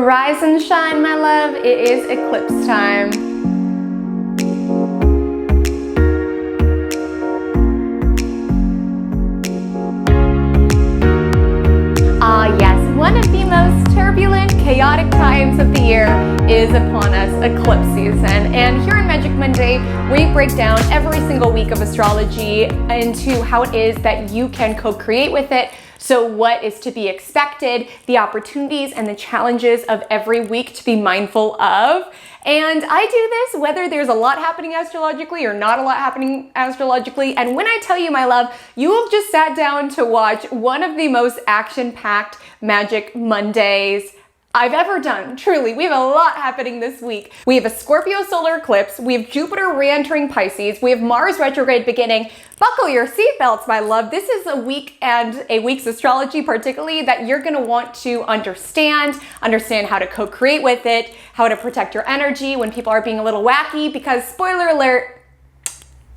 Arise and shine, my love. It is eclipse time. Ah, yes, one of the most turbulent, chaotic times of the year is upon us, eclipse season. And here on Magic Monday, we break down every single week of astrology into how it is that you can co-create with it. So what is to be expected, the opportunities and the challenges of every week to be mindful of. And I do this whether there's a lot happening astrologically or not a lot happening astrologically. And when I tell you, my love, you have just sat down to watch one of the most action-packed Magic Mondays I've ever done. Truly, we have a lot happening this week. We have a Scorpio solar eclipse, we have Jupiter re-entering Pisces, we have Mars retrograde beginning. Buckle your seatbelts, my love. This is a week and a week's astrology particularly that you're gonna want to understand how to co-create with it, how to protect your energy when people are being a little wacky, because spoiler alert,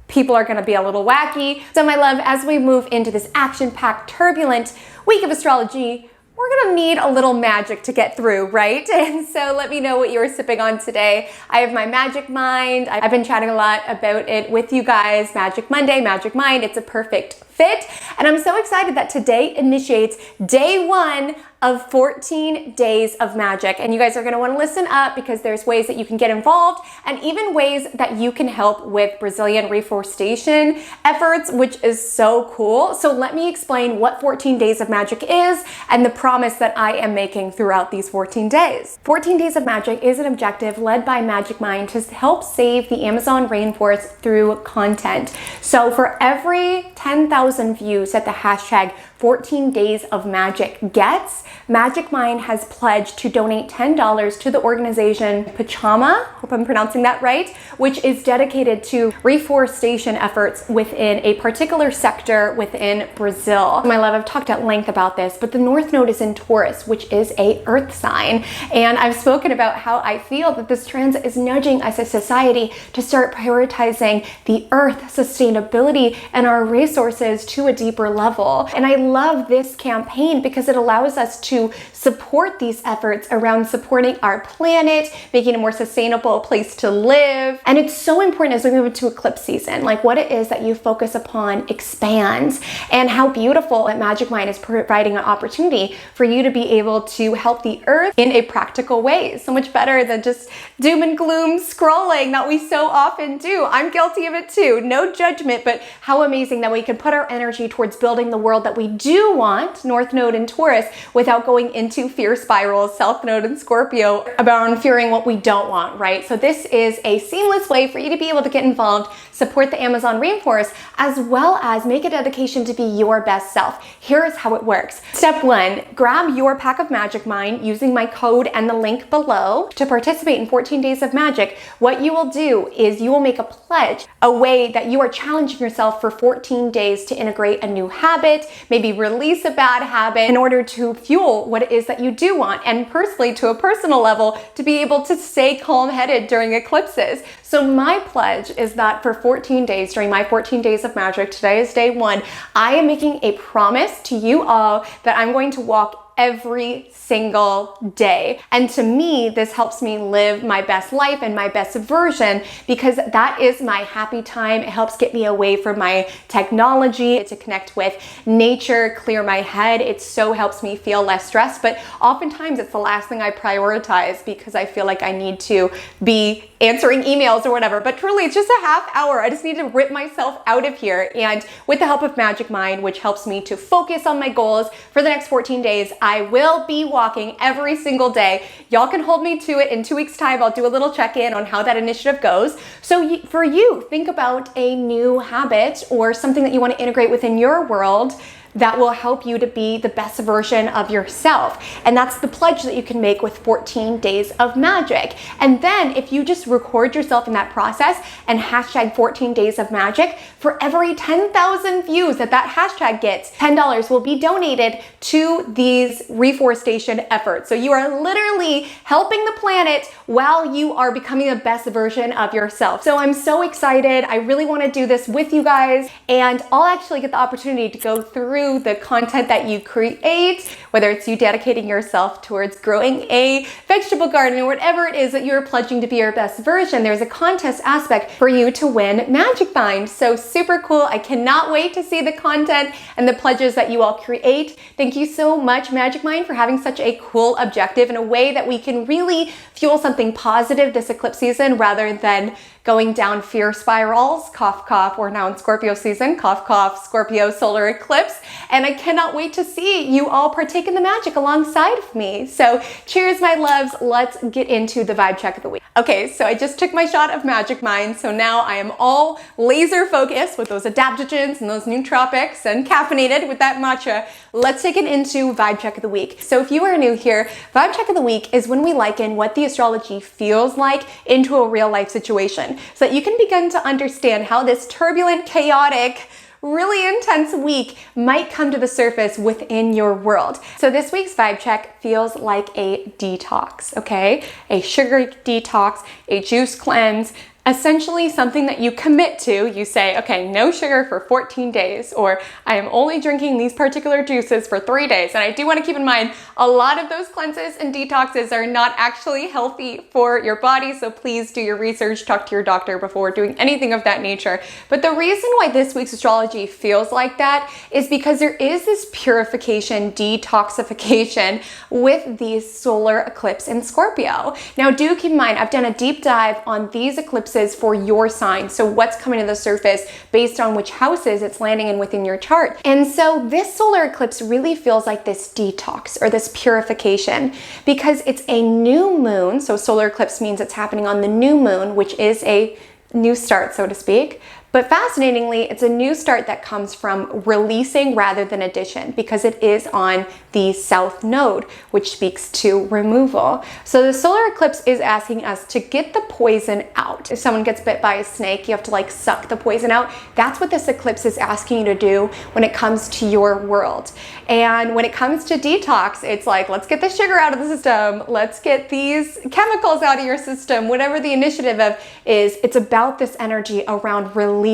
people are gonna be a little wacky. So my love, as we move into this action-packed, turbulent week of astrology, we're gonna need a little magic to get through, right? And so let me know what you're sipping on today. I have my Magic Mind. I've been chatting a lot about it with you guys. Magic Monday, Magic Mind, it's a perfect fit. And I'm so excited that today initiates day one of 14 days of magic. And you guys are gonna wanna listen up because there's ways that you can get involved and even ways that you can help with Brazilian reforestation efforts, which is so cool. So let me explain what 14 days of magic is and the promise that I am making throughout these 14 days. 14 days of magic is an objective led by Magic Mind to help save the Amazon rainforest through content. So for every 10,000 views that the hashtag 14 Days of Magic gets, Magic Mind has pledged to donate $10 to the organization Pachama, hope I'm pronouncing that right, which is dedicated to reforestation efforts within a particular sector within Brazil. My love, I've talked at length about this, but the North Node is in Taurus, which is a earth sign. And I've spoken about how I feel that this transit is nudging us as society to start prioritizing the earth, sustainability, and our resources to a deeper level. And I love this campaign because it allows us to support these efforts around supporting our planet, making it a more sustainable place to live. And it's so important as we move into eclipse season, like what it is that you focus upon expands, and how beautiful that Magic Mind is providing an opportunity for you to be able to help the earth in a practical way. So much better than just doom and gloom scrolling that we so often do. I'm guilty of it too. No judgment, but how amazing that we can put our energy towards building the world that we do want, North Node and Taurus, without going into fear spirals, South Node and Scorpio, about fearing what we don't want, right? So this is a seamless way for you to be able to get involved, support the Amazon rainforest, as well as make a dedication to be your best self. Here is how it works. Step one, grab your pack of Magic Mind using my code and the link below to participate in 14 days of magic. What you will do is you will make a pledge, a way that you are challenging yourself for 14 days to integrate a new habit, maybe release a bad habit in order to fuel what it is that you do want. And personally, to a personal level, to be able to stay calm-headed during eclipses. So my pledge is that for 14 days, during my 14 days of magic, today is day one, I am making a promise to you all that I'm going to walk every single day. And to me, this helps me live my best life and my best version, because that is my happy time. It helps get me away from my technology, to connect with nature, clear my head. It so helps me feel less stressed, but oftentimes it's the last thing I prioritize because I feel like I need to be answering emails or whatever. But truly, it's just a half hour. I just need to rip myself out of here. And with the help of Magic Mind, which helps me to focus on my goals for the next 14 days, I will be walking every single day. Y'all can hold me to it. In 2 weeks' time, I'll do a little check-in on how that initiative goes. So for you, think about a new habit or something that you want to integrate within your world that will help you to be the best version of yourself. And that's the pledge that you can make with 14 days of magic. And then if you just record yourself in that process and hashtag 14 days of magic, for every 10,000 views that hashtag gets, $10 will be donated to these reforestation efforts. So you are literally helping the planet while you are becoming the best version of yourself. So I'm so excited. I really want to do this with you guys, and I'll actually get the opportunity to go through the content that you create, whether it's you dedicating yourself towards growing a vegetable garden or whatever it is that you're pledging to be your best version, there's a contest aspect for you to win Magic Mind. So super cool. I cannot wait to see the content and the pledges that you all create. Thank you so much, Magic Mind, for having such a cool objective in a way that we can really fuel something positive this eclipse season rather than going down fear spirals, cough, cough, or now in Scorpio season, cough, cough, Scorpio solar eclipse. And I cannot wait to see you all partake in the magic alongside of me. So cheers, my loves. Let's get into the vibe check of the week. Okay, so I just took my shot of Magic Mind. So now I am all laser focused with those adaptogens and those nootropics and caffeinated with that matcha. Let's take it into vibe check of the week. So if you are new here, vibe check of the week is when we liken what the astrology feels like into a real life situation, so that you can begin to understand how this turbulent, chaotic, really intense week might come to the surface within your world. So this week's vibe check feels like a detox, okay? A sugar detox, a juice cleanse, essentially something that you commit to. You say, okay, no sugar for 14 days, or I am only drinking these particular juices for 3 days. And I do want to keep in mind, a lot of those cleanses and detoxes are not actually healthy for your body. So please do your research, talk to your doctor before doing anything of that nature. But the reason why this week's astrology feels like that is because there is this purification, detoxification with the solar eclipse in Scorpio. Now do keep in mind, I've done a deep dive on these eclipses for your sign. So what's coming to the surface based on which houses it's landing in within your chart. And so this solar eclipse really feels like this detox or this purification because it's a new moon. So solar eclipse means it's happening on the new moon, which is a new start, so to speak. But fascinatingly, it's a new start that comes from releasing rather than addition because it is on the south node, which speaks to removal. So the solar eclipse is asking us to get the poison out. If someone gets bit by a snake, you have to like suck the poison out. That's what this eclipse is asking you to do when it comes to your world. And when it comes to detox, it's like, let's get the sugar out of the system. Let's get these chemicals out of your system, whatever the initiative of is. It's about this energy around releasing.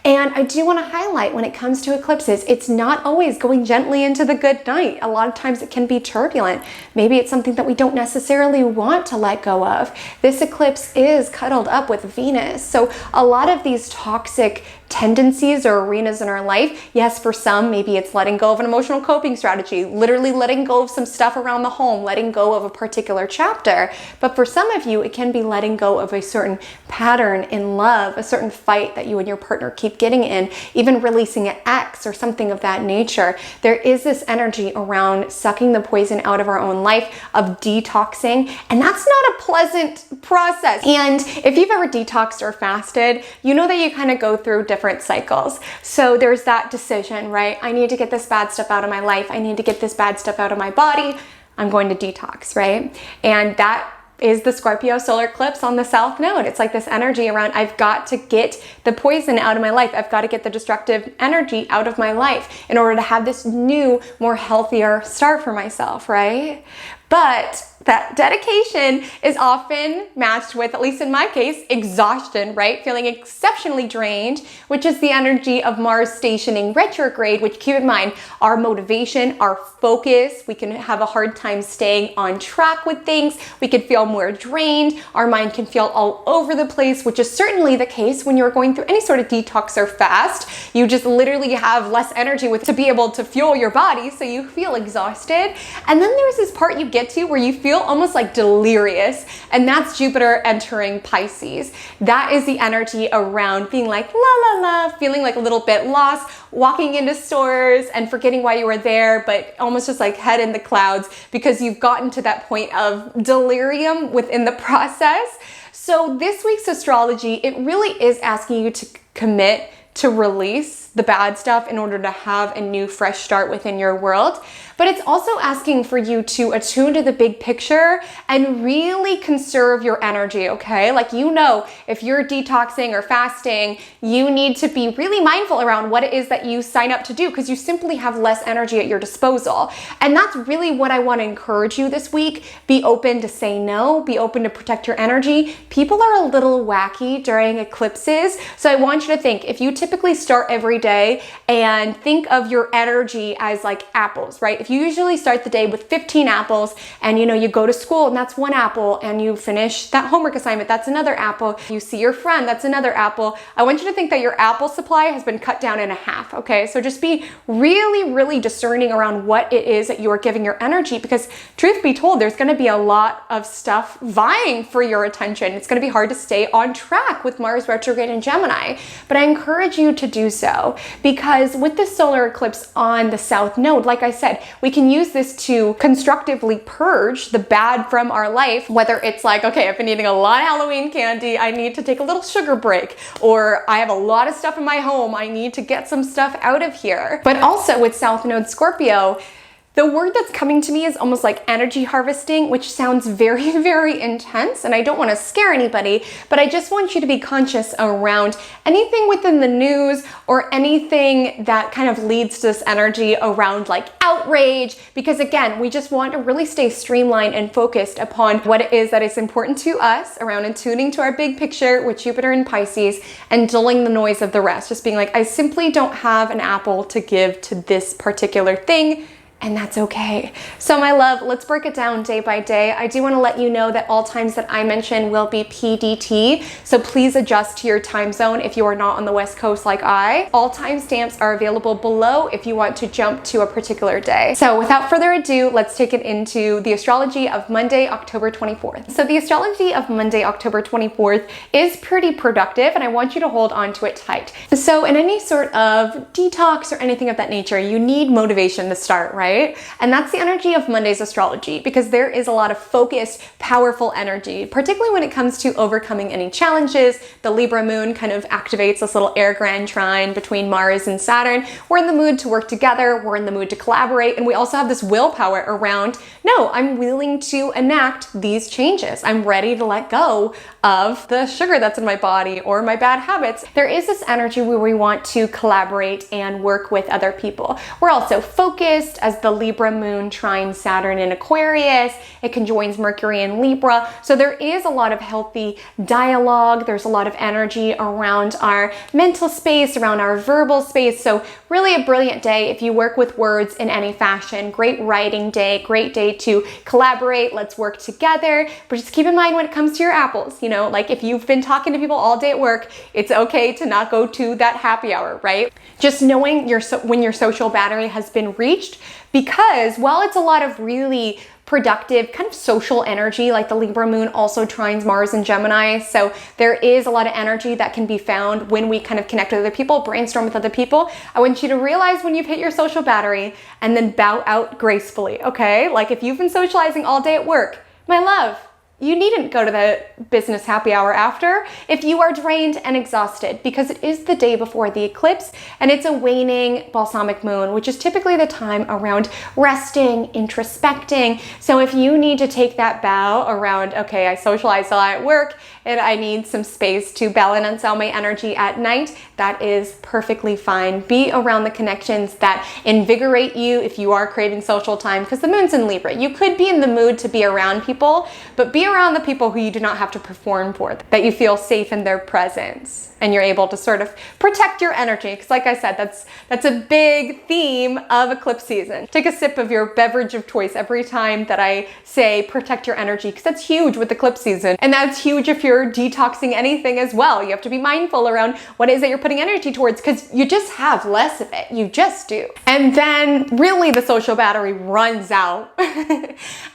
And I do want to highlight when it comes to eclipses, it's not always going gently into the good night. A lot of times it can be turbulent. Maybe it's something that we don't necessarily want to let go of. This eclipse is cuddled up with Venus. So a lot of these toxic tendencies or arenas in our life, yes, for some, maybe it's letting go of an emotional coping strategy, literally letting go of some stuff around the home, letting go of a particular chapter. But for some of you, it can be letting go of a certain pattern in love, a certain fight that you and your partner keep getting in, even releasing an ex or something of that nature. There is this energy around sucking the poison out of our own life, of detoxing, and that's not a pleasant process. And if you've ever detoxed or fasted, you know that you kind of go through different cycles. So there's that decision, right? I need to get this bad stuff out of my life. I need to get this bad stuff out of my body. I'm going to detox, right? And that is the Scorpio solar eclipse on the south node. It's like this energy around, I've got to get the poison out of my life. I've got to get the destructive energy out of my life in order to have this new, more healthier start for myself, right? But that dedication is often matched with, at least in my case, exhaustion, right? Feeling exceptionally drained, which is the energy of Mars stationing retrograde, which, keep in mind, our motivation, our focus, we can have a hard time staying on track with things. We can feel more drained. Our mind can feel all over the place, which is certainly the case when you're going through any sort of detox or fast. You just literally have less energy to be able to fuel your body, so you feel exhausted. And then there's this part you get to where you feel almost like delirious, and that's Jupiter entering Pisces. That is the energy around being like la la la, feeling like a little bit lost, walking into stores and forgetting why you were there, but almost just like head in the clouds because you've gotten to that point of delirium within the process. So this week's astrology, it really is asking you to commit to release the bad stuff in order to have a new fresh start within your world. But it's also asking for you to attune to the big picture and really conserve your energy, okay? Like, you know, if you're detoxing or fasting, you need to be really mindful around what it is that you sign up to do, because you simply have less energy at your disposal. And that's really what I want to encourage you this week. Be open to say no, be open to protect your energy. People are a little wacky during eclipses, so I want you to think, if you typically start every day and think of your energy as like apples, right? If you usually start the day with 15 apples and you go to school and that's one apple, and you finish that homework assignment, that's another apple. You see your friend, that's another apple. I want you to think that your apple supply has been cut down in half, okay? So just be really, really discerning around what it is that you are giving your energy, because truth be told, there's gonna be a lot of stuff vying for your attention. It's gonna be hard to stay on track with Mars retrograde in Gemini, but I encourage you to do so, because with this solar eclipse on the south node, like I said, we can use this to constructively purge the bad from our life, whether it's like, okay, I've been eating a lot of Halloween candy, I need to take a little sugar break, or I have a lot of stuff in my home, I need to get some stuff out of here. But also with South Node Scorpio, the word that's coming to me is almost like energy harvesting, which sounds very, very intense, and I don't want to scare anybody, but I just want you to be conscious around anything within the news or anything that kind of leads to this energy around like outrage, because again, we just want to really stay streamlined and focused upon what it is that is important to us around attuning to our big picture with Jupiter in Pisces and dulling the noise of the rest. Just being like, I simply don't have an apple to give to this particular thing, and that's okay. So my love, let's break it down day by day. I do want to let you know that all times that I mention will be PDT, so please adjust to your time zone if you are not on the West Coast like I. All timestamps are available below if you want to jump to a particular day. So without further ado, let's take it into the astrology of Monday, October 24th. So the astrology of Monday, October 24th is pretty productive, and I want you to hold on to it tight. So in any sort of detox or anything of that nature, you need motivation to start, right? And that's the energy of Monday's astrology, because there is a lot of focused, powerful energy, particularly when it comes to overcoming any challenges. The Libra moon kind of activates this little air grand trine between Mars and Saturn. We're in the mood to work together, we're in the mood to collaborate, and we also have this willpower around, no, I'm willing to enact these changes. I'm ready to let go of the sugar that's in my body or my bad habits. There is this energy where we want to collaborate and work with other people. We're also focused as the Libra moon trines Saturn in Aquarius. It conjoins Mercury in Libra. So there is a lot of healthy dialogue. There's a lot of energy around our mental space, around our verbal space. So really a brilliant day if you work with words in any fashion. Great writing day, great day to collaborate. Let's work together. But just keep in mind when it comes to your apples, like if you've been talking to people all day at work, it's okay to not go to that happy hour, right? Just knowing when your social battery has been reached, because while it's a lot of really productive kind of social energy, like the Libra moon also trines Mars and Gemini, so there is a lot of energy that can be found when we kind of connect with other people, brainstorm with other people. I want you to realize when you've hit your social battery and then bow out gracefully, okay? Like if you've been socializing all day at work, my love, you needn't go to the business happy hour after if you are drained and exhausted, because it is the day before the eclipse and it's a waning balsamic moon, which is typically the time around resting, introspecting. So if you need to take that bow around, okay, I socialized a lot at work and I need some space to balance out my energy at night, that is perfectly fine. Be around the connections that invigorate you if you are craving social time, because the moon's in Libra. You could be in the mood to be around people, but be around the people who you do not have to perform for, that you feel safe in their presence and you're able to sort of protect your energy. Because like I said, that's a big theme of eclipse season. Take a sip of your beverage of choice every time that I say protect your energy, because that's huge with eclipse season. And that's huge if you're detoxing anything as well. You have to be mindful around what it is that you're putting energy towards, because you just have less of it. You just do. And then really the social battery runs out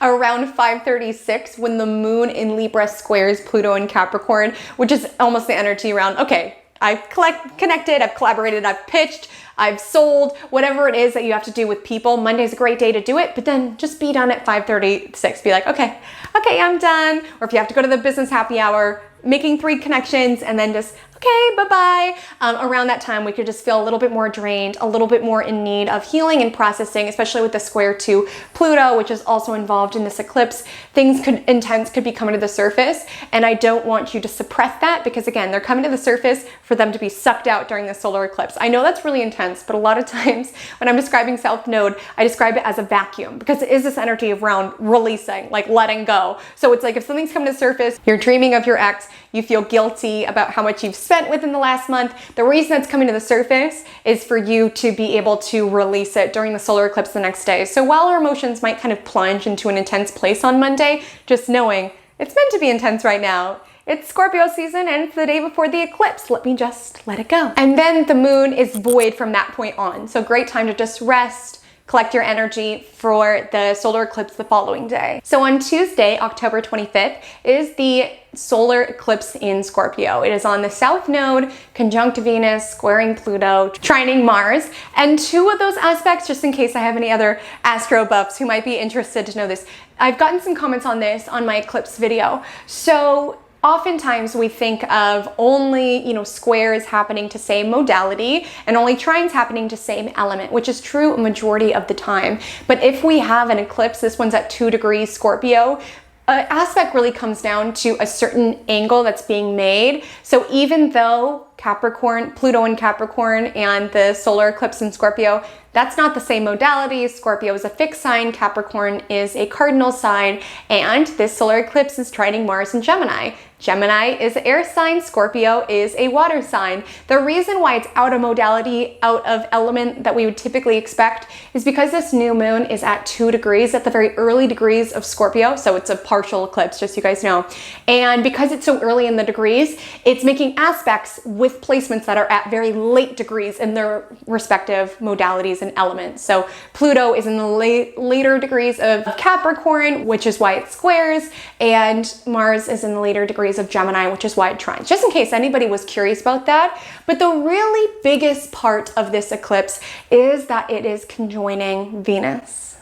around 5:36 when the moon in Libra squares Pluto in Capricorn, which is almost the energy around, okay, I've connected, I've collaborated, I've pitched, I've sold, whatever it is that you have to do with people. Monday's a great day to do it, but then just be done at 5:36. Be like, okay, I'm done. Or if you have to go to the business happy hour, making 3 connections and then just, okay, bye-bye. Around that time, we could just feel a little bit more drained, a little bit more in need of healing and processing, especially with the square to Pluto, which is also involved in this eclipse. Things intense could be coming to the surface, and I don't want you to suppress that, because again, they're coming to the surface for them to be sucked out during the solar eclipse. I know that's really intense, but a lot of times when I'm describing South Node, I describe it as a vacuum, because it is this energy around releasing, like letting go. So it's like if something's coming to the surface, you're dreaming of your ex, you feel guilty about how much you've spent within the last month, the reason it's coming to the surface is for you to be able to release it during the solar eclipse the next day. So while our emotions might kind of plunge into an intense place on Monday, just knowing it's meant to be intense right now. It's Scorpio season and it's the day before the eclipse. Let me just let it go. And then the moon is void from that point on. So great time to just rest, collect your energy for the solar eclipse the following day. So on Tuesday, October 25th, is the solar eclipse in Scorpio. It is on the south node, conjunct Venus, squaring Pluto, trining Mars. And two of those aspects, just in case I have any other astro buffs who might be interested to know this, I've gotten some comments on this on my eclipse video. So oftentimes we think of only, squares happening to same modality and only trines happening to same element, which is true a majority of the time. But if we have an eclipse, this one's at 2 degrees Scorpio, aspect really comes down to a certain angle that's being made. So even though Capricorn, Pluto in Capricorn and the solar eclipse in Scorpio, that's not the same modality. Scorpio is a fixed sign, Capricorn is a cardinal sign, and this solar eclipse is trining Mars in Gemini. Gemini is an air sign, Scorpio is a water sign. The reason why it's out of modality, out of element that we would typically expect is because this new moon is at 2 degrees, at the very early degrees of Scorpio, so it's a partial eclipse, just so you guys know. And because it's so early in the degrees, it's making aspects with placements that are at very late degrees in their respective modalities and elements. So Pluto is in the later degrees of Capricorn, which is why it squares, and Mars is in the later degrees of Gemini, which is why it trines. Just in case anybody was curious about that. But the really biggest part of this eclipse is that it is conjoining Venus.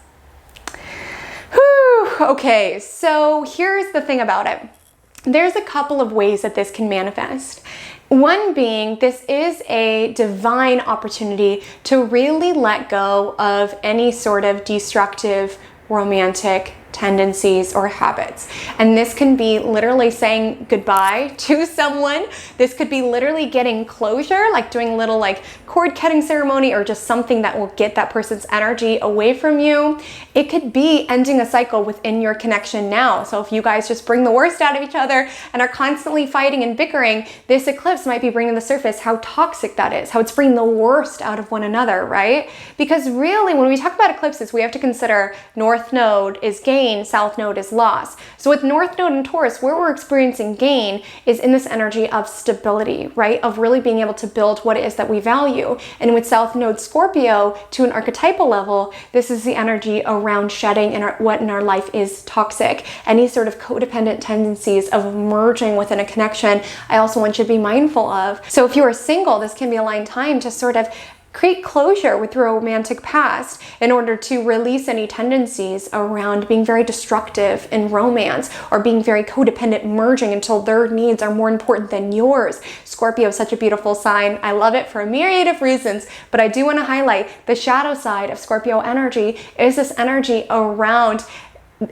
Whew, okay, so here's the thing about it. There's a couple of ways that this can manifest. One being, this is a divine opportunity to really let go of any sort of destructive romantic tendencies or habits. And this can be literally saying goodbye to someone. This could be literally getting closure, like doing a little cord cutting ceremony or just something that will get that person's energy away from you. It could be ending a cycle within your connection now. So if you guys just bring the worst out of each other and are constantly fighting and bickering, this eclipse might be bringing to the surface how toxic that is, how it's bringing the worst out of one another, right? Because really, when we talk about eclipses, we have to consider North Node is gain, South Node is loss. So with North Node and Taurus, where we're experiencing gain is in this energy of stability, right? Of really being able to build what it is that we value. And with South Node Scorpio, to an archetypal level, this is the energy around shedding and what in our life is toxic. Any sort of codependent tendencies of merging within a connection, I also want you to be mindful of. So if you are single, this can be a aligned time to sort of create closure with your romantic past in order to release any tendencies around being very destructive in romance or being very codependent, merging until their needs are more important than yours. Scorpio is such a beautiful sign. I love it for a myriad of reasons, but I do want to highlight the shadow side of Scorpio energy is this energy around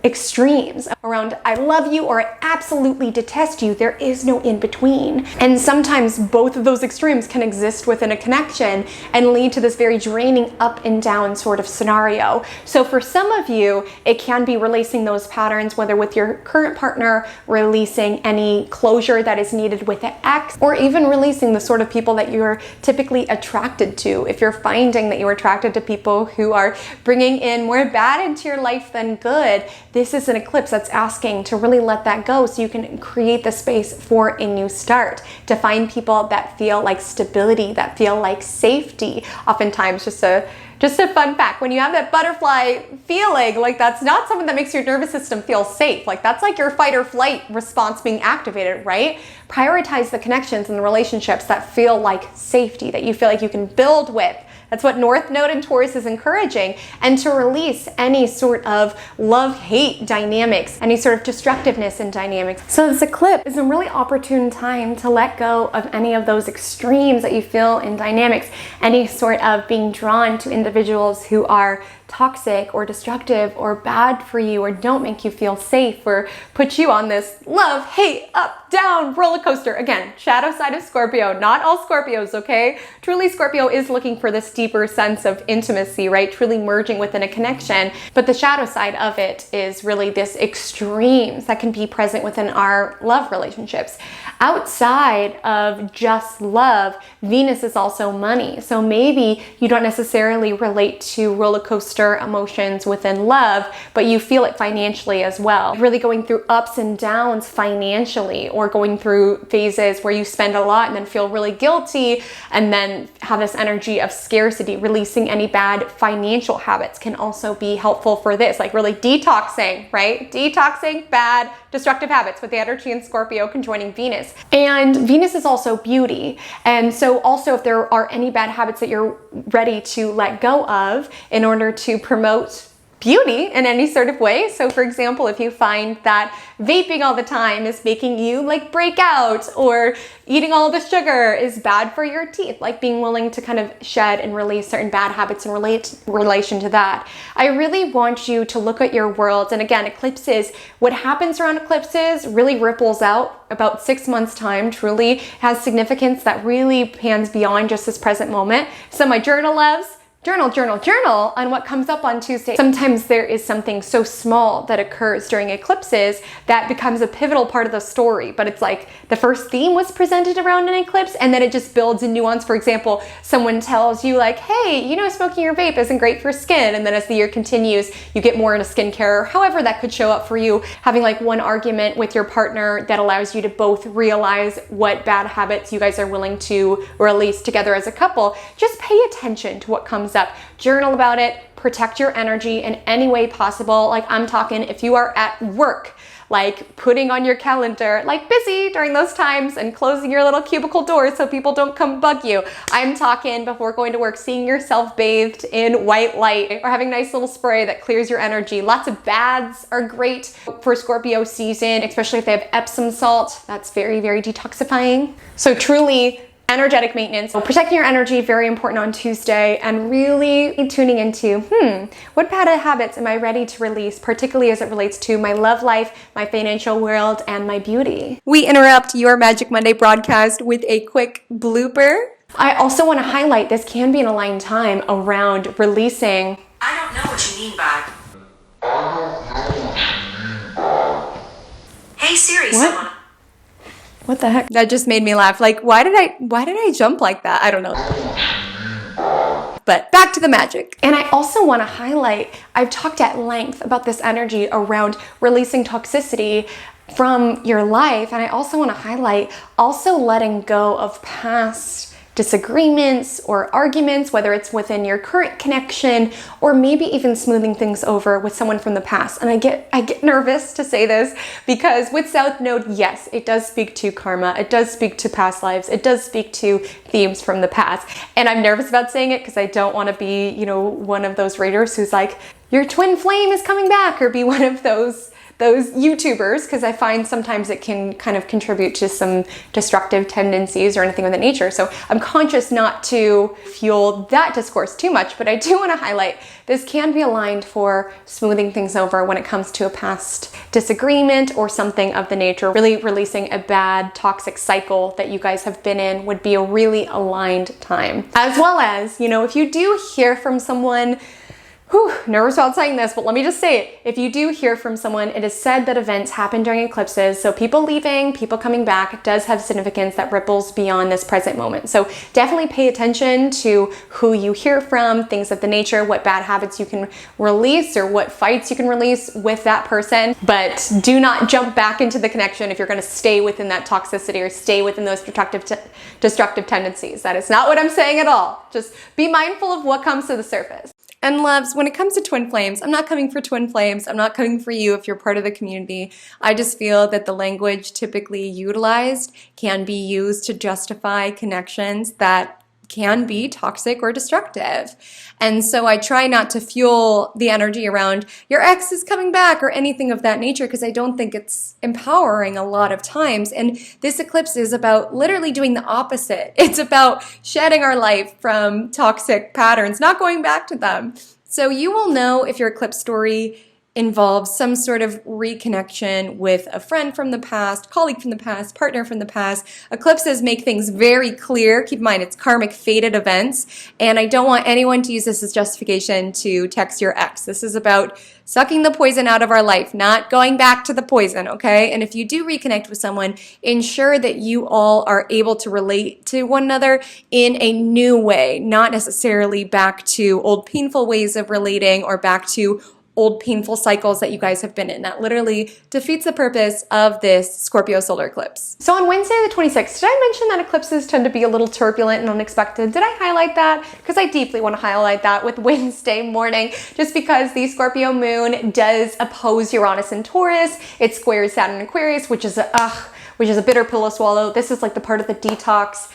extremes, around I love you or I absolutely detest you. There is no in between. And sometimes both of those extremes can exist within a connection and lead to this very draining up and down sort of scenario. So for some of you, it can be releasing those patterns, whether with your current partner, releasing any closure that is needed with an ex, or even releasing the sort of people that you're typically attracted to. If you're finding that you're attracted to people who are bringing in more bad into your life than good, this is an eclipse that's asking to really let that go so you can create the space for a new start, to find people that feel like stability, that feel like safety. Oftentimes, just a fun fact, when you have that butterfly feeling, that's not something that makes your nervous system feel safe. That's like your fight or flight response being activated, right? Prioritize the connections and the relationships that feel like safety, that you feel like you can build with. That's what North Node and Taurus is encouraging, and to release any sort of love-hate dynamics, any sort of destructiveness in dynamics. So this eclipse is a really opportune time to let go of any of those extremes that you feel in dynamics, any sort of being drawn to individuals who are toxic or destructive or bad for you or don't make you feel safe or put you on this love, hate, up, down roller coaster. Again, shadow side of Scorpio, not all Scorpios, okay? Truly, Scorpio is looking for this deeper sense of intimacy, right? Truly merging within a connection. But the shadow side of it is really this extremes that can be present within our love relationships. Outside of just love, Venus is also money. So maybe you don't necessarily relate to roller coaster emotions within love, but you feel it financially as well. Really going through ups and downs financially, or going through phases where you spend a lot and then feel really guilty and then have this energy of scarcity. Releasing any bad financial habits can also be helpful for this, like really detoxing, right? Detoxing bad destructive habits with the energy in Scorpio conjoining Venus. And Venus is also beauty. And so also if there are any bad habits that you're ready to let go of in order to promote beauty in any sort of way. So for example, if you find that vaping all the time is making you like break out, or eating all the sugar is bad for your teeth, like being willing to kind of shed and release certain bad habits in relation to that. I really want you to look at your world. And again, eclipses, what happens around eclipses really ripples out about 6 months time, truly has significance that really pans beyond just this present moment. So my journal loves, journal on what comes up on Tuesday. Sometimes there is something so small that occurs during eclipses that becomes a pivotal part of the story, but it's like the first theme was presented around an eclipse and then it just builds in nuance. For example, someone tells you like, hey, you know, smoking your vape isn't great for skin. And then as the year continues, you get more into skincare. However that could show up for you, having like one argument with your partner that allows you to both realize what bad habits you guys are willing to release together as a couple. Just pay attention to what comes up. Journal about it, protect your energy in any way possible. Like I'm talking if you are at work, like putting on your calendar, like busy during those times and closing your little cubicle doors so people don't come bug you. I'm talking before going to work, seeing yourself bathed in white light or having a nice little spray that clears your energy. Lots of baths are great for Scorpio season, especially if they have Epsom salt. That's very, very detoxifying. So truly, energetic maintenance. So protecting your energy, very important on Tuesday, and really tuning into, what bad habits am I ready to release, particularly as it relates to my love life, my financial world, and my beauty. We interrupt your Magic Monday broadcast with a quick blooper. I also want to highlight this can be an aligned time around releasing. I don't know what you mean by. Hey Siri, someone. What the heck? That just made me laugh. Like, why did I jump like that? I don't know. But back to the magic. And I also want to highlight, I've talked at length about this energy around releasing toxicity from your life. And I also want to highlight also letting go of past disagreements or arguments, whether it's within your current connection or maybe even smoothing things over with someone from the past. And I get nervous to say this because with South Node, yes, it does speak to karma. It does speak to past lives. It does speak to themes from the past. And I'm nervous about saying it because I don't want to be, you know, one of those readers who's like, your twin flame is coming back, or be one of those YouTubers, because I find sometimes it can kind of contribute to some destructive tendencies or anything of that nature. So I'm conscious not to fuel that discourse too much, but I do want to highlight this can be aligned for smoothing things over when it comes to a past disagreement or something of the nature. Really releasing a bad toxic cycle that you guys have been in would be a really aligned time. As well as, you know, if you do hear from someone, nervous about saying this, but let me just say it. If you do hear from someone, it is said that events happen during eclipses. So people leaving, people coming back does have significance that ripples beyond this present moment. So definitely pay attention to who you hear from, things of the nature, what bad habits you can release or what fights you can release with that person. But do not jump back into the connection if you're going to stay within that toxicity or stay within those destructive tendencies. That is not what I'm saying at all. Just be mindful of what comes to the surface. And loves, when it comes to twin flames, I'm not coming for twin flames. I'm not coming for you if you're part of the community. I just feel that the language typically utilized can be used to justify connections that can be toxic or destructive. And so I try not to fuel the energy around your ex is coming back or anything of that nature, because I don't think it's empowering a lot of times. And this eclipse is about literally doing the opposite. It's about shedding our life from toxic patterns, not going back to them. So you will know if your eclipse story involves some sort of reconnection with a friend from the past, colleague from the past, partner from the past. Eclipses make things very clear. Keep in mind, it's karmic fated events, and I don't want anyone to use this as justification to text your ex. This is about sucking the poison out of our life, not going back to the poison, okay? And if you do reconnect with someone, ensure that you all are able to relate to one another in a new way, not necessarily back to old painful ways of relating or back to old painful cycles that you guys have been in. That literally defeats the purpose of this Scorpio solar eclipse. So on Wednesday the 26th, did I mention that eclipses tend to be a little turbulent and unexpected? Did I highlight that? Because I deeply want to highlight that with Wednesday morning, just because the Scorpio moon does oppose Uranus and Taurus. It squares Saturn and Aquarius, which is a bitter pill to swallow. This is like the part of the detox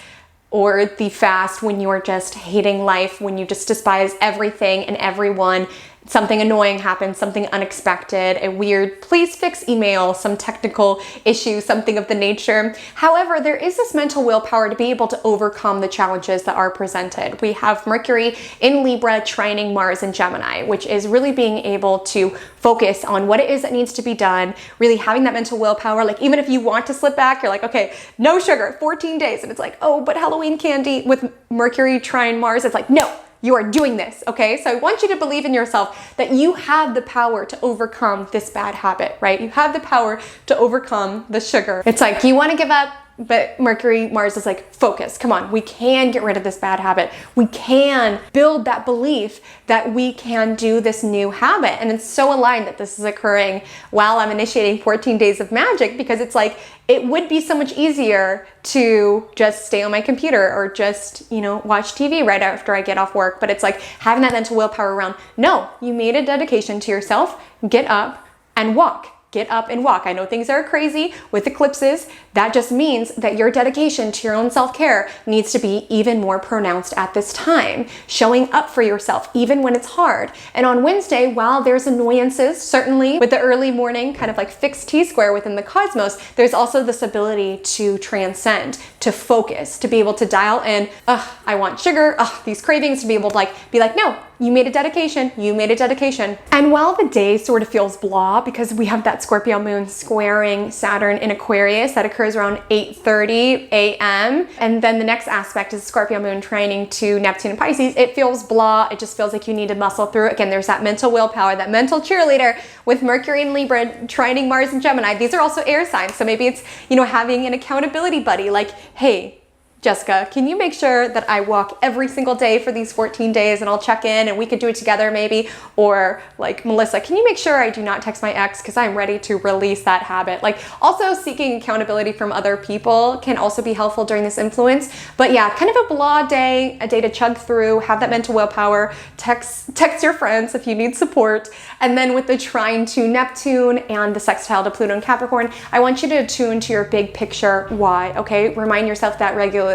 or the fast when you are just hating life, when you just despise everything and everyone. Something annoying happens, something unexpected, a weird please fix email, some technical issue, something of the nature. However, there is this mental willpower to be able to overcome the challenges that are presented. We have Mercury in Libra trining Mars in Gemini, which is really being able to focus on what it is that needs to be done, really having that mental willpower. Like even if you want to slip back, you're like, okay, no sugar, 14 days. And it's like, oh, but Halloween candy. With Mercury trine Mars, it's like, no. You are doing this, okay? So I want you to believe in yourself that you have the power to overcome this bad habit, right? You have the power to overcome the sugar. It's like you want to give up, but Mercury, Mars is like, focus, come on, we can get rid of this bad habit. We can build that belief that we can do this new habit. And it's so aligned that this is occurring while I'm initiating 14 days of magic, because it's like, it would be so much easier to just stay on my computer or just, watch TV right after I get off work. But it's like having that mental willpower around, no, you made a dedication to yourself, get up and walk. Get up and walk. I know things are crazy with eclipses. That just means that your dedication to your own self-care needs to be even more pronounced at this time. Showing up for yourself, even when it's hard. And on Wednesday, while there's annoyances, certainly with the early morning kind of like fixed T-square within the cosmos, there's also this ability to transcend, to focus, to be able to dial in, I want sugar, these cravings, to be able to be like, no, you made a dedication, you made a dedication. And while the day sort of feels blah because we have that Scorpio moon squaring Saturn in Aquarius that occurs around 8:30 a.m. And then the next aspect is Scorpio moon trining to Neptune and Pisces. It feels blah. It just feels like you need to muscle through it. Again, there's that mental willpower, that mental cheerleader with Mercury and Libra trining Mars and Gemini. These are also air signs. So maybe it's, having an accountability buddy like, hey, Jessica, can you make sure that I walk every single day for these 14 days and I'll check in and we could do it together maybe? Or like, Melissa, can you make sure I do not text my ex because I'm ready to release that habit? Like also seeking accountability from other people can also be helpful during this influence. But yeah, kind of a blah day, a day to chug through, have that mental willpower, text your friends if you need support. And then with the trine to Neptune and the sextile to Pluto and Capricorn, I want you to attune to your big picture why, okay? Remind yourself that regularly.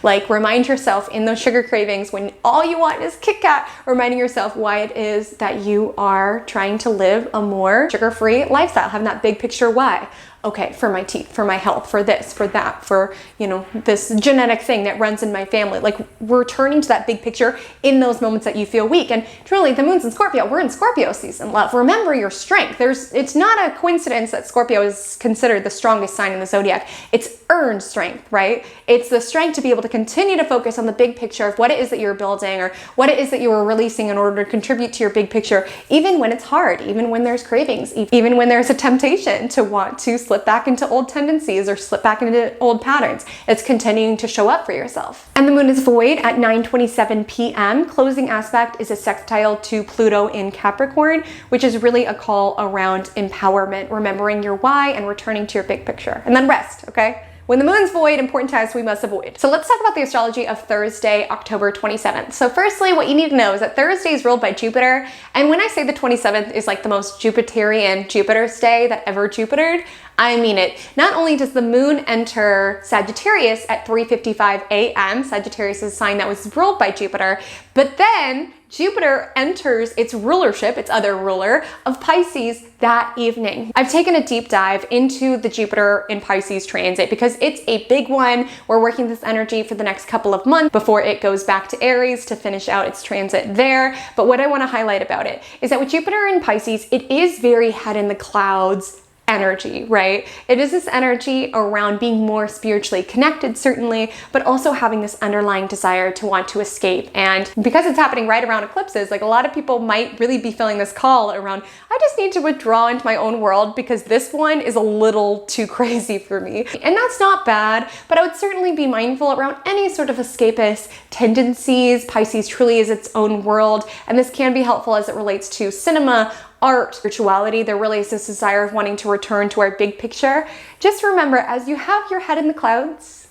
Like remind yourself in those sugar cravings when all you want is Kit Kat, reminding yourself why it is that you are trying to live a more sugar-free lifestyle, having that big picture why. Okay, for my teeth, for my health, for this, for that, for, this genetic thing that runs in my family. Like returning to that big picture in those moments that you feel weak. And truly, the moon's in Scorpio. We're in Scorpio season, love. Remember your strength. It's not a coincidence that Scorpio is considered the strongest sign in the zodiac. It's earned strength, right? It's the strength to be able to continue to focus on the big picture of what it is that you're building or what it is that you are releasing in order to contribute to your big picture, even when it's hard, even when there's cravings, even when there's a temptation to want to slip back into old tendencies or slip back into old patterns. It's continuing to show up for yourself. And the moon is void at 9:27 p.m. Closing aspect is a sextile to Pluto in Capricorn, which is really a call around empowerment, remembering your why and returning to your big picture. And then rest, okay? When the moon's void, important times we must avoid. So let's talk about the astrology of Thursday, October 27th. So firstly, what you need to know is that Thursday is ruled by Jupiter. And when I say the 27th is like the most Jupiterian Jupiter's day that ever Jupitered, I mean it. Not only does the moon enter Sagittarius at 3:55 a.m., Sagittarius is a sign that was ruled by Jupiter, but then Jupiter enters its rulership, its other ruler, of Pisces that evening. I've taken a deep dive into the Jupiter in Pisces transit because it's a big one. We're working this energy for the next couple of months before it goes back to Aries to finish out its transit there. But what I want to highlight about it is that with Jupiter in Pisces, it is very head in the clouds energy, right? It is this energy around being more spiritually connected, certainly, but also having this underlying desire to want to escape. And because it's happening right around eclipses, like a lot of people might really be feeling this call around, I just need to withdraw into my own world because this one is a little too crazy for me. And that's not bad, but I would certainly be mindful around any sort of escapist tendencies. Pisces truly is its own world, and this can be helpful as it relates to cinema, art, spirituality. There really is this desire of wanting to return to our big picture. Just remember, as you have your head in the clouds,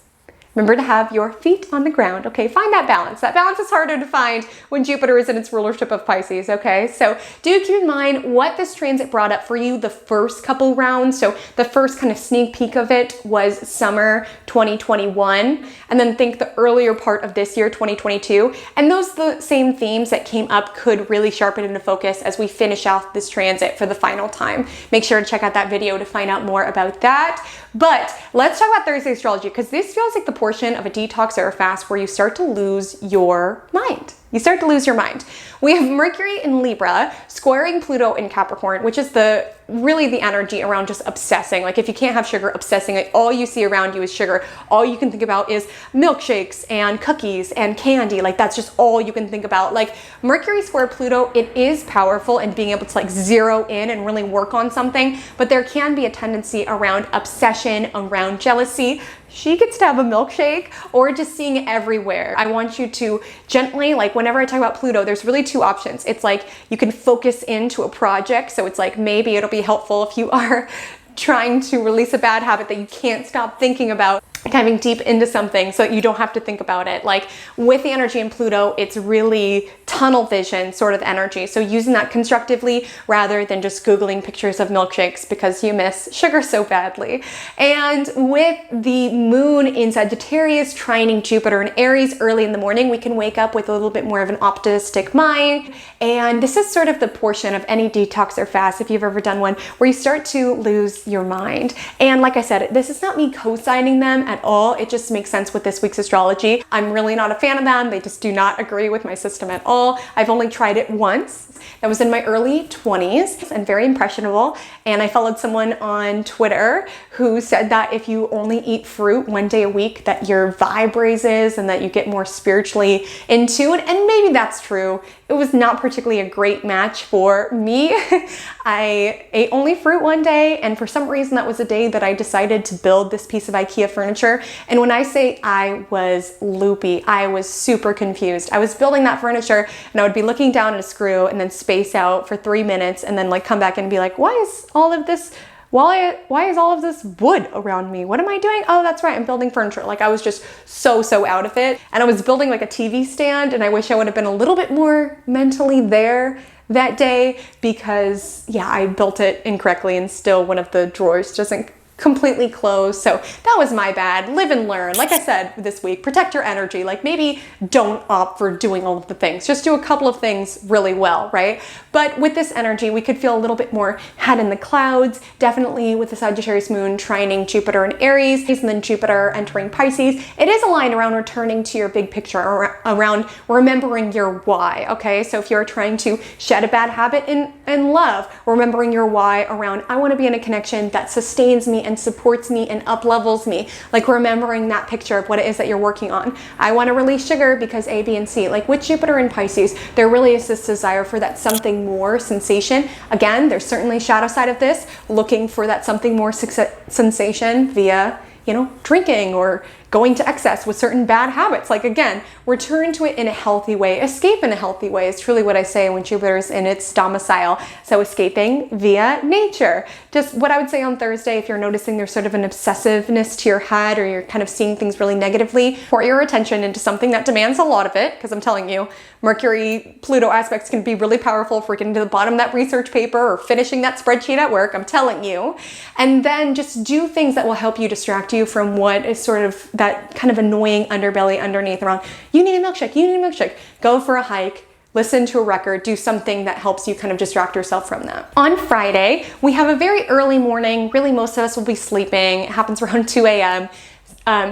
remember to have your feet on the ground, okay? Find that balance. That balance is harder to find when Jupiter is in its rulership of Pisces, okay? So do keep in mind what this transit brought up for you the first couple rounds. So the first kind of sneak peek of it was summer 2021, and then think the earlier part of this year, 2022. And those the same themes that came up could really sharpen into focus as we finish off this transit for the final time. Make sure to check out that video to find out more about that. But let's talk about Thursday astrology, because this feels like the portion of a detox or a fast where you start to lose your mind. You start to lose your mind. We have Mercury in Libra squaring Pluto in Capricorn, which is really the energy around just obsessing. Like if you can't have sugar, obsessing, like all you see around you is sugar. All you can think about is milkshakes and cookies and candy. Like that's just all you can think about. Like Mercury square Pluto, it is powerful and being able to like zero in and really work on something, but there can be a tendency around obsession, around jealousy. She gets to have a milkshake, or just seeing it everywhere. I want you to gently, like whenever I talk about Pluto, there's really two options. It's like you can focus into a project. So it's like maybe it'll be helpful if you are trying to release a bad habit that you can't stop thinking about, diving deep into something so that you don't have to think about it. Like with the energy in Pluto, it's really tunnel vision sort of energy. So using that constructively rather than just Googling pictures of milkshakes because you miss sugar so badly. And with the moon in Sagittarius trining Jupiter in Aries early in the morning, we can wake up with a little bit more of an optimistic mind. And this is sort of the portion of any detox or fast, if you've ever done one, where you start to lose your mind. And like I said, this is not me co-signing them at all. It just makes sense with this week's astrology. I'm really not a fan of them. They just do not agree with my system at all. I've only tried it once. That was in my early 20s and very impressionable. And I followed someone on Twitter who said that if you only eat fruit one day a week, that your vibe raises and that you get more spiritually in tune. And maybe that's true. It was not particularly a great match for me. I ate only fruit one day, and for some reason that was a day that I decided to build this piece of IKEA furniture. And when I say I was loopy, I was super confused. I was building that furniture and I would be looking down at a screw and then space out for 3 minutes and then like come back and be like, why is all of this wood around me? What am I doing? Oh, that's right, I'm building furniture. Like I was just so out of it. And I was building like a TV stand, and I wish I would have been a little bit more mentally there that day because yeah, I built it incorrectly and still one of the drawers doesn't completely closed. So that was my bad. Live and learn. Like I said this week, protect your energy. Like maybe don't opt for doing all of the things. Just do a couple of things really well, right? But with this energy, we could feel a little bit more head in the clouds. Definitely with the Sagittarius moon trining Jupiter in Aries and then Jupiter entering Pisces. It is aligned around returning to your big picture, around remembering your why, okay? So if you're trying to shed a bad habit in love, remembering your why around, I want to be in a connection that sustains me and supports me and up levels me. Like remembering that picture of what it is that you're working on. I want to release sugar because A, B, and C. Like with Jupiter in Pisces, there really is this desire for that something more sensation. Again, there's certainly shadow side of this, looking for that something more sensation via, drinking or going to excess with certain bad habits. Like again, return to it in a healthy way. Escape in a healthy way is truly what I say when Jupiter is in its domicile. So escaping via nature. Just what I would say on Thursday, if you're noticing there's sort of an obsessiveness to your head or you're kind of seeing things really negatively, pour your attention into something that demands a lot of it, because I'm telling you, Mercury-Pluto aspects can be really powerful for getting to the bottom of that research paper or finishing that spreadsheet at work, I'm telling you. And then just do things that will help you distract you from what is sort of that kind of annoying underbelly underneath around, you need a milkshake, you need a milkshake. Go for a hike, listen to a record, do something that helps you kind of distract yourself from that. On Friday, we have a very early morning. Really, most of us will be sleeping. It happens around 2 a.m.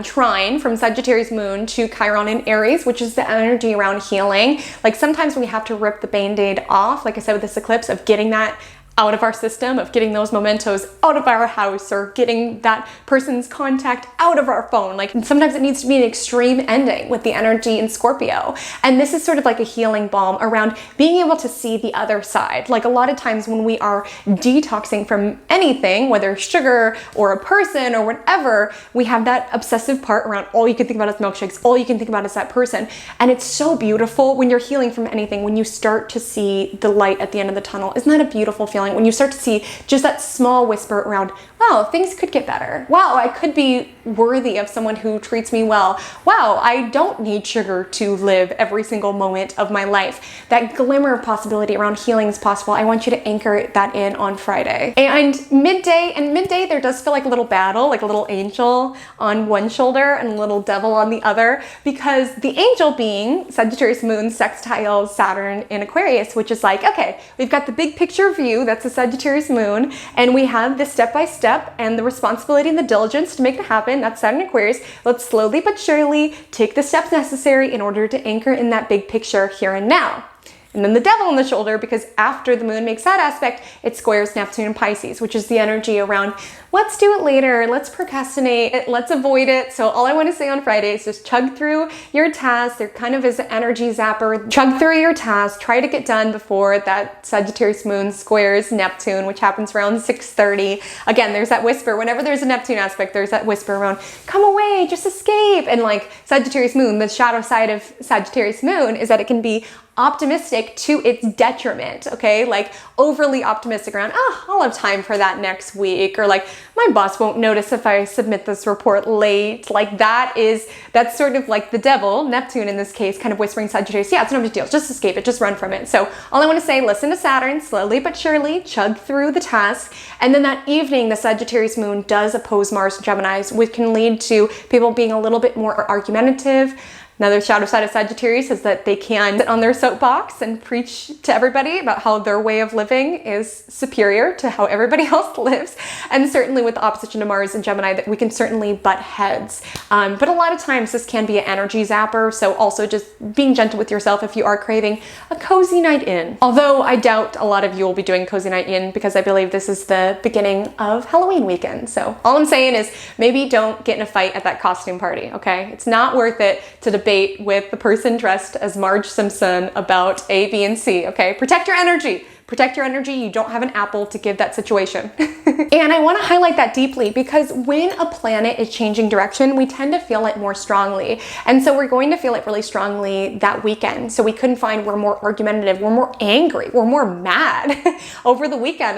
Trine from Sagittarius moon to Chiron in Aries, which is the energy around healing. Like sometimes we have to rip the band-aid off, like I said with this eclipse, of getting that out of our system, of getting those mementos out of our house, or getting that person's contact out of our phone. Like sometimes it needs to be an extreme ending with the energy in Scorpio. And this is sort of like a healing balm around being able to see the other side. Like a lot of times when we are detoxing from anything, whether sugar or a person or whatever, we have that obsessive part around all you can think about is milkshakes, all you can think about is that person. And it's so beautiful when you're healing from anything, when you start to see the light at the end of the tunnel. Isn't that a beautiful feeling? When you start to see just that small whisper around, wow, things could get better. Wow, I could be worthy of someone who treats me well. Wow, I don't need sugar to live every single moment of my life. That glimmer of possibility around healing is possible. I want you to anchor that in on Friday. And midday, there does feel like a little battle, like a little angel on one shoulder and a little devil on the other, because the angel being Sagittarius moon sextiles Saturn in Aquarius, which is like, okay, we've got the big picture view, that's a Sagittarius moon, and we have the step-by-step and the responsibility and the diligence to make it happen. That's Saturn Aquarius. Let's slowly but surely take the steps necessary in order to anchor in that big picture here and now. And then the devil on the shoulder, because after the moon makes that aspect, it squares Neptune and Pisces, which is the energy around, let's do it later, let's procrastinate, let's avoid it. So all I want to say on Friday is just chug through your tasks. There kind of is an energy zapper. Chug through your tasks, try to get done before that Sagittarius moon squares Neptune, which happens around 6:30. Again, there's that whisper. Whenever there's a Neptune aspect, there's that whisper around, come away, just escape. And like Sagittarius moon, the shadow side of Sagittarius moon is that it can be optimistic to its detriment, okay? Like overly optimistic around, I'll have time for that next week, or like, my boss won't notice if I submit this report late. Like that's sort of like the devil, Neptune in this case, kind of whispering Sagittarius, yeah, it's no big deal, just escape it, just run from it. So all I want to say, listen to Saturn, slowly but surely, chug through the task. And then that evening, the Sagittarius moon does oppose Mars and Gemini, which can lead to people being a little bit more argumentative. Another shadow side of Sagittarius is that they can sit on their soapbox and preach to everybody about how their way of living is superior to how everybody else lives. And certainly with the opposition to Mars and Gemini, that we can certainly butt heads. But a lot of times this can be an energy zapper. So also just being gentle with yourself if you are craving a cozy night in. Although I doubt a lot of you will be doing cozy night in, because I believe this is the beginning of Halloween weekend. So all I'm saying is maybe don't get in a fight at that costume party, okay? It's not worth it to debate with the person dressed as Marge Simpson about A, B, and C, okay? Protect your energy. Protect your energy. You don't have an apple to give that situation. And I want to highlight that deeply, because when a planet is changing direction, we tend to feel it more strongly. And so we're going to feel it really strongly that weekend. So we couldn't find we're more argumentative, we're more angry, we're more mad over the weekend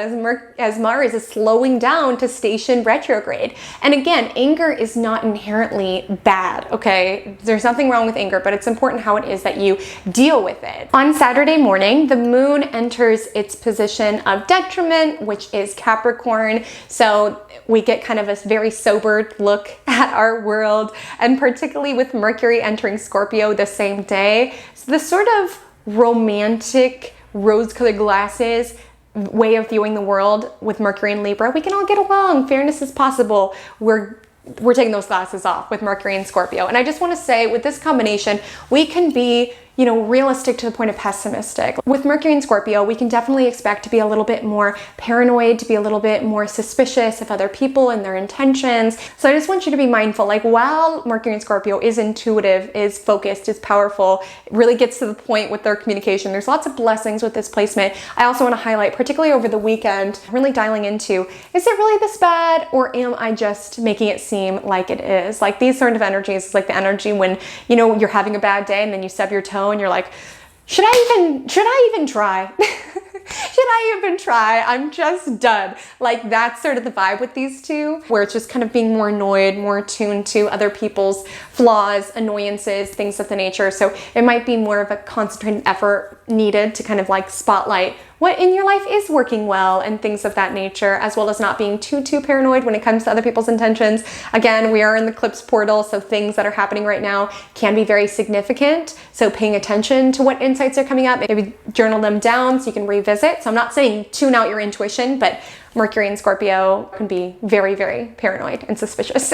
as Mars is slowing down to station retrograde. And again, anger is not inherently bad, okay? There's nothing wrong with anger, but it's important how it is that you deal with it. On Saturday morning, the moon enters its position of detriment, which is Capricorn. So we get kind of a very sobered look at our world, and particularly with Mercury entering Scorpio the same day. So this sort of romantic rose-colored glasses way of viewing the world with Mercury and Libra, we can all get along, fairness is possible. We're taking those glasses off with Mercury and Scorpio. And I just want to say, with this combination, we can be realistic to the point of pessimistic. With Mercury and Scorpio, we can definitely expect to be a little bit more paranoid, to be a little bit more suspicious of other people and their intentions. So I just want you to be mindful, like while Mercury and Scorpio is intuitive, is focused, is powerful, it really gets to the point with their communication. There's lots of blessings with this placement. I also want to highlight, particularly over the weekend, really dialing into, is it really this bad, or am I just making it seem like it is? Like these sort of energies is like the energy when, you're having a bad day and then you stub your toe and you're like, should I even try? Should I even try? I'm just done. Like that's sort of the vibe with these two, where it's just kind of being more annoyed, more attuned to other people's flaws, annoyances, things of the nature. So it might be more of a concentrated effort needed to kind of like spotlight what in your life is working well and things of that nature, as well as not being too paranoid when it comes to other people's intentions. Again, we are in the eclipse portal, so things that are happening right now can be very significant. So paying attention to what insights are coming up, maybe journal them down so you can revisit. So I'm not saying tune out your intuition, but Mercury in Scorpio can be very paranoid and suspicious.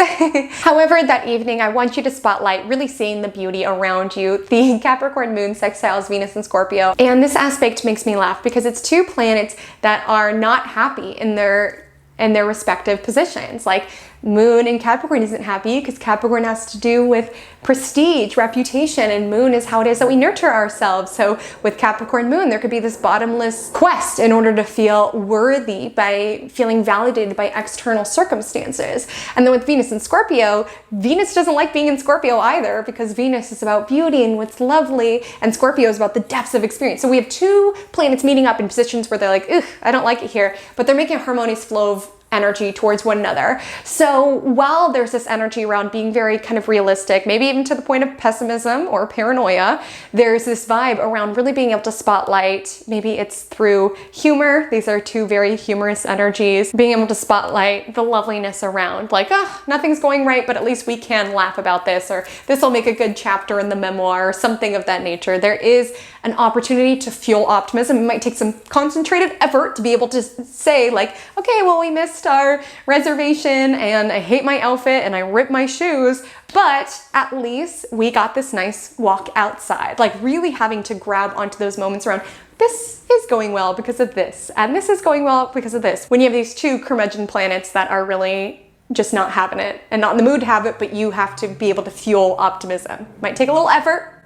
However, that evening, I want you to spotlight really seeing the beauty around you. The Capricorn moon sextiles Venus in Scorpio. And this aspect makes me laugh because it's two planets that are not happy in their respective positions. Like Moon in Capricorn isn't happy because Capricorn has to do with prestige, reputation, and Moon is how it is that we nurture ourselves. So with Capricorn Moon, there could be this bottomless quest in order to feel worthy by feeling validated by external circumstances. And then with Venus in Scorpio, Venus doesn't like being in Scorpio either because Venus is about beauty and what's lovely, and Scorpio is about the depths of experience. So we have two planets meeting up in positions where they're like, ugh, I don't like it here, but they're making a harmonious flow of energy towards one another. So while there's this energy around being very kind of realistic, maybe even to the point of pessimism or paranoia, there's this vibe around really being able to spotlight, maybe it's through humor. These are two very humorous energies, being able to spotlight the loveliness around, like, oh, nothing's going right, but at least we can laugh about this, or this will make a good chapter in the memoir, or something of that nature. There is an opportunity to fuel optimism. It might take some concentrated effort to be able to say like, okay, well, we missed our reservation and I hate my outfit and I ripped my shoes, but at least we got this nice walk outside. Like really having to grab onto those moments around, this is going well because of this, and this is going well because of this. When you have these two curmudgeon planets that are really just not having it and not in the mood to have it, but you have to be able to fuel optimism. Might take a little effort,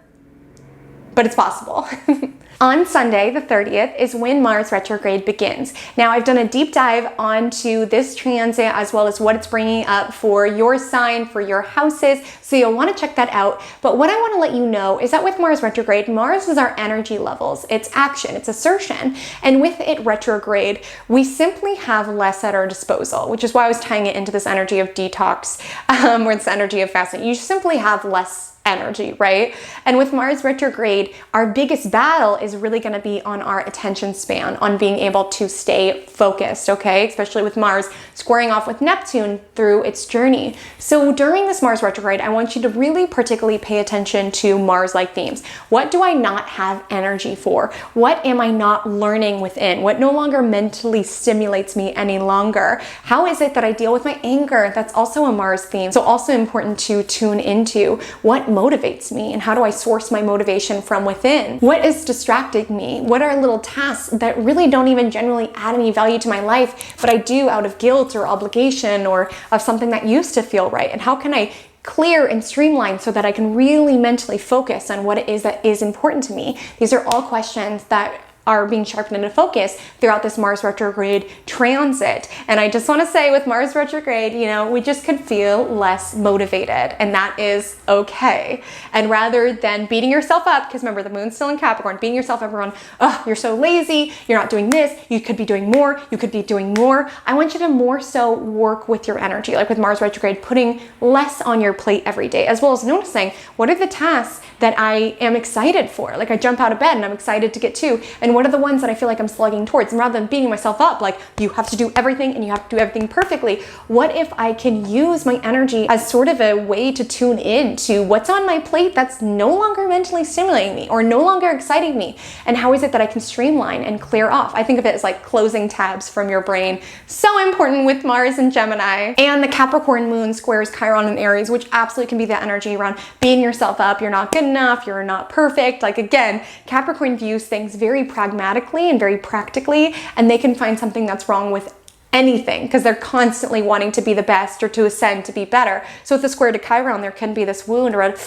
but it's possible. On Sunday, the 30th, is when Mars retrograde begins. Now, I've done a deep dive onto this transit as well as what it's bringing up for your sign, for your houses, so you'll want to check that out. But what I want to let you know is that with Mars retrograde, Mars is our energy levels. It's action, it's assertion. And with it retrograde, we simply have less at our disposal, which is why I was tying it into this energy of detox, or this energy of fasting. You simply have less energy, right? And with Mars retrograde, our biggest battle is really going to be on our attention span, on being able to stay focused, okay? Especially with Mars squaring off with Neptune through its journey. So during this Mars retrograde, I want you to really particularly pay attention to Mars-like themes. What do I not have energy for? What am I not learning within? What no longer mentally stimulates me any longer? How is it that I deal with my anger? That's also a Mars theme. So also important to tune into what motivates me and how do I source my motivation from within? What is distracting me? What are little tasks that really don't even generally add any value to my life, but I do out of guilt or obligation or of something that used to feel right? And how can I clear and streamline so that I can really mentally focus on what it is that is important to me? These are all questions that are being sharpened into focus throughout this Mars retrograde transit. And I just want to say with Mars retrograde, you know, we just could feel less motivated, and that is okay. And rather than beating yourself up, because remember the moon's still in Capricorn, beating yourself up around, oh, you're so lazy, you're not doing this, you could be doing more, you could be doing more. I want you to more so work with your energy, like with Mars retrograde, putting less on your plate every day, as well as noticing what are the tasks that I am excited for. Like I jump out of bed and I'm excited to get to, and what are the ones that I feel like I'm slugging towards? And rather than beating myself up, like you have to do everything and you have to do everything perfectly, what if I can use my energy as sort of a way to tune in to what's on my plate that's no longer mentally stimulating me or no longer exciting me? And how is it that I can streamline and clear off? I think of it as like closing tabs from your brain. So important with Mars and Gemini. And the Capricorn moon squares Chiron and Aries, which absolutely can be that energy around beating yourself up. You're not good enough, you're not perfect. Like again, Capricorn views things very pragmatically and very practically, and they can find something that's wrong with anything because they're constantly wanting to be the best or to ascend, to be better. So with the square to Chiron, there can be this wound around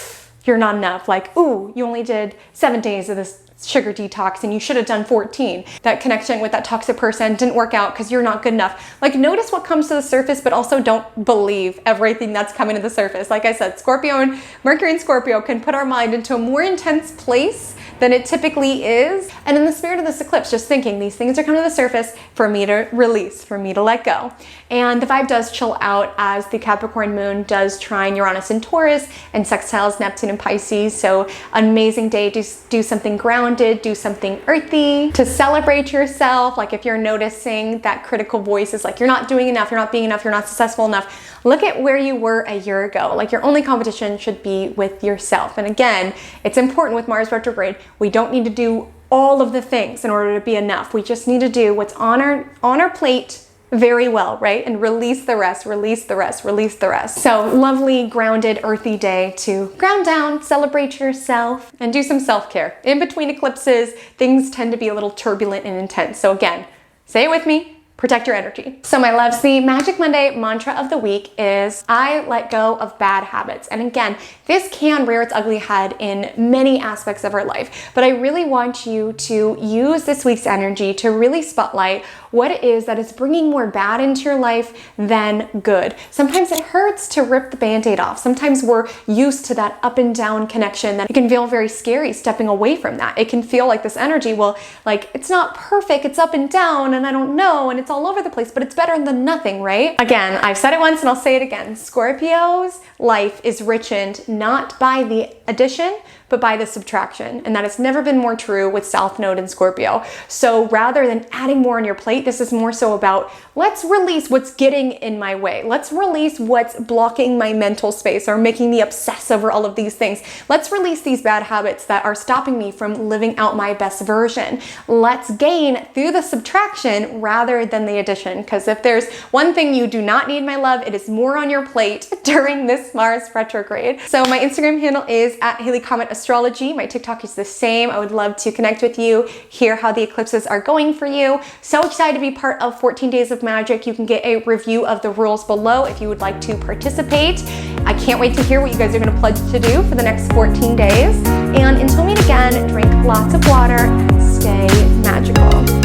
you're not enough. Like, ooh, you only did 7 days of this sugar detox and you should have done 14. That connection with that toxic person didn't work out because you're not good enough. Like notice what comes to the surface, but also don't believe everything that's coming to the surface. Like I said, Scorpio and Mercury and Scorpio can put our mind into a more intense place than it typically is. And in the spirit of this eclipse, just thinking these things are coming to the surface for me to release, for me to let go. And the vibe does chill out as the Capricorn moon does trine Uranus in Taurus and sextiles Neptune in Pisces. So amazing day to do something grounded, do something earthy, to celebrate yourself. Like if you're noticing that critical voice is like, you're not doing enough, you're not being enough, you're not successful enough. Look at where you were a year ago. Like your only competition should be with yourself. And again, it's important with Mars retrograde. We don't need to do all of the things in order to be enough. We just need to do what's on our plate very well, right? And release the rest, release the rest, release the rest. So lovely, grounded, earthy day to ground down, celebrate yourself, and do some self-care. In between eclipses, things tend to be a little turbulent and intense. So again, say it with me, protect your energy. So my loves, the Magic Monday mantra of the week is I let go of bad habits. And again, this can rear its ugly head in many aspects of our life, but I really want you to use this week's energy to really spotlight what it is that is bringing more bad into your life than good. Sometimes it hurts to rip the band-aid off. Sometimes we're used to that up and down connection that it can feel very scary stepping away from that. It can feel like this energy, well, like it's not perfect, it's up and down and I don't know and it's all over the place, but it's better than nothing, right? Again, I've said it once and I'll say it again. Scorpio's life is richened not by the addition, but by the subtraction. And that has never been more true with South Node and Scorpio. So rather than adding more on your plate, this is more so about let's release what's getting in my way. Let's release what's blocking my mental space or making me obsess over all of these things. Let's release these bad habits that are stopping me from living out my best version. Let's gain through the subtraction rather than the addition. Because if there's one thing you do not need, my love, it is more on your plate during this Mars retrograde. So my Instagram handle is @HaleyCometAstrology. My TikTok is the same. I would love to connect with you, hear how the eclipses are going for you. So excited to be part of 14 Days of Magic. You can get a review of the rules below if you would like to participate. I can't wait to hear what you guys are going to pledge to do for the next 14 days. And until we meet again, drink lots of water and stay magical.